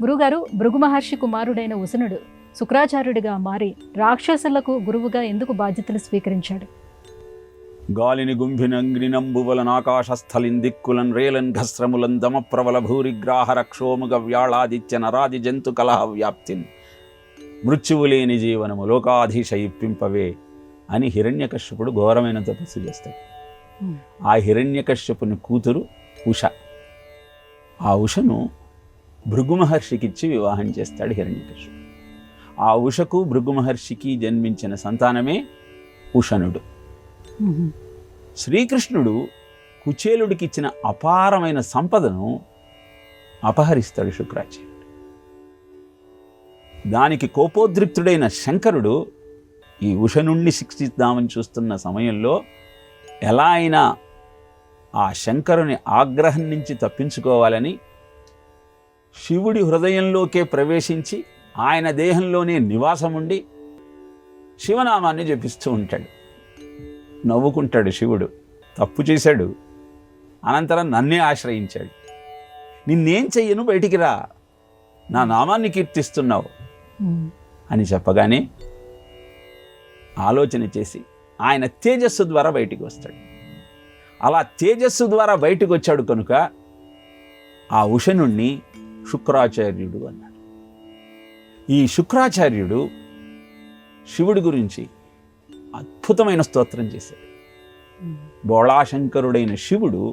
గురుగారు, భృగు మహర్షి కుమారుడైన ఉసనుడు శుక్రాచార్యుడిగా మారి రాక్షసులకు గురువుగా ఎందుకు బాధ్యతలు స్వీకరించాడు? గాలిని గుంభినంగ్నినంబువలన్ ఆకాశస్థలిన్ దిక్కులన్ రేలన్ ఘస్రములన్ దమప్రవల భూరిగ్రాహ రక్షోముగ వ్యాళాదిత్య నరాది జంతు కలహ వ్యాప్తిన్ మృత్యువులేని జీవనము లోకాధీశ ఇప్పింపవే అని హిరణ్యకశ్యపుడు ఘోరమైన తపస్సు చేస్తాడు. ఆ హిరణ్యకశ్యపుని కూతురు ఉష. ఆ ఉషను భృగు మహర్షికిచ్చి వివాహం చేస్తాడు హిరణ్యకశ్యపుడు. ఆ ఉషకు భృగు మహర్షికి జన్మించిన సంతానమే ఉషనుడు. శ్రీకృష్ణుడు కుచేలుడికి ఇచ్చిన అపారమైన సంపదను అపహరిస్తాడు శుక్రాచార్యుడు. దానికి కోపోద్రిక్తుడైన శంకరుడు ఈ ఉష నుండి శిక్షిద్దామని చూస్తున్న సమయంలో ఎలా అయినా ఆ శంకరుని ఆగ్రహం నుంచి తప్పించుకోవాలని శివుడి హృదయంలోకే ప్రవేశించి ఆయన దేహంలోనే నివాసముండి శివనామాన్ని జపిస్తూ ఉంటాడు. నవ్వుకుంటాడు శివుడు, తప్పు చేశాడు, అనంతరం నన్నే ఆశ్రయించాడు, నిన్నేం చెయ్యను, బయటికి రా, నా నామాన్ని కీర్తిస్తున్నావు అని చెప్పగానే ఆలోచన చేసి ఆయన తేజస్సు ద్వారా బయటికి వస్తాడు. అలా తేజస్సు ద్వారా బయటకు వచ్చాడు కనుక ఆ ఉషనుణ్ణి శుక్రాచార్యుడు అన్నాడు. ఈ శుక్రాచార్యుడు శివుడి గురించి అద్భుతమైన స్తోత్రం చేశాడు. బోళాశంకరుడైన శివుడు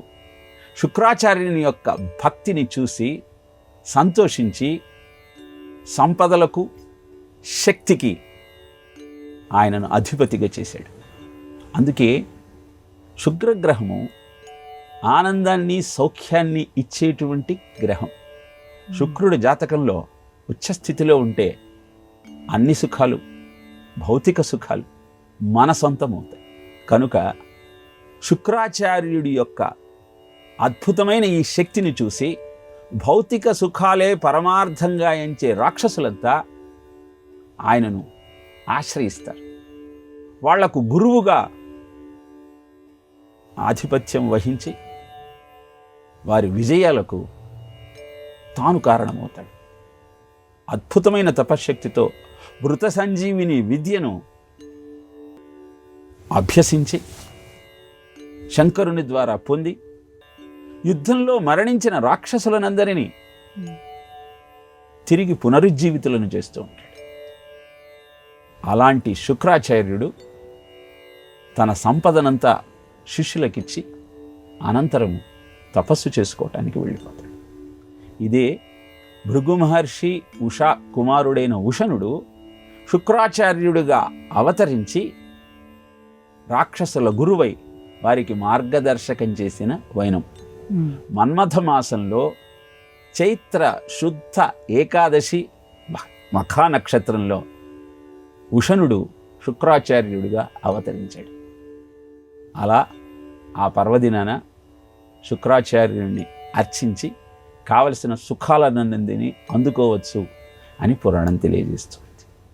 శుక్రాచార్యుని యొక్క భక్తిని చూసి సంతోషించి సంపదలకు శక్తికి ఆయనను అధిపతిగా చేశాడు. అందుకే శుక్రగ్రహము ఆనందాన్ని సౌఖ్యాన్ని ఇచ్చేటువంటి గ్రహం. శుక్రుడి జాతకంలో ఉచ్చస్థితిలో ఉంటే అన్ని సుఖాలు, భౌతిక సుఖాలు మన సొంతమవుతాయి. కనుక శుక్రాచార్యుడి యొక్క అద్భుతమైన ఈ శక్తిని చూసి భౌతిక సుఖాలే పరమార్థంగా ఎంచే రాక్షసులంతా ఆయనను ఆశ్రయిస్తారు. వాళ్లకు గురువుగా ఆధిపత్యం వహించి వారి విజయాలకు తాను కారణమవుతాడు. అద్భుతమైన తపశ్శక్తితో మృత సంజీవిని విద్యను అభ్యసించి శంకరుని ద్వారా పొంది యుద్ధంలో మరణించిన రాక్షసులనందరినీ తిరిగి పునరుజ్జీవితులను చేస్తూ ఉంటాడు. అలాంటి శుక్రాచార్యుడు తన సంపదనంతా శిష్యులకిచ్చి అనంతరం తపస్సు చేసుకోవటానికి వెళ్ళిపోతాడు. ఇదే భృగు మహర్షి ఉషా కుమారుడైన ఉషనుడు శుక్రాచార్యుడిగా అవతరించి రాక్షసుల గురువై వారికి మార్గదర్శకం చేసిన వైనం. మన్మథ మాసంలో చైత్ర శుద్ధ ఏకాదశి మఖా నక్షత్రంలో ఉషనుడు శుక్రాచార్యుడిగా అవతరించాడు. అలా ఆ పర్వదినాన శుక్రాచార్యుడిని అర్చించి కావలసిన సుఖాలనందిని అందుకోవచ్చు అని పురాణం తెలియజేస్తుంది.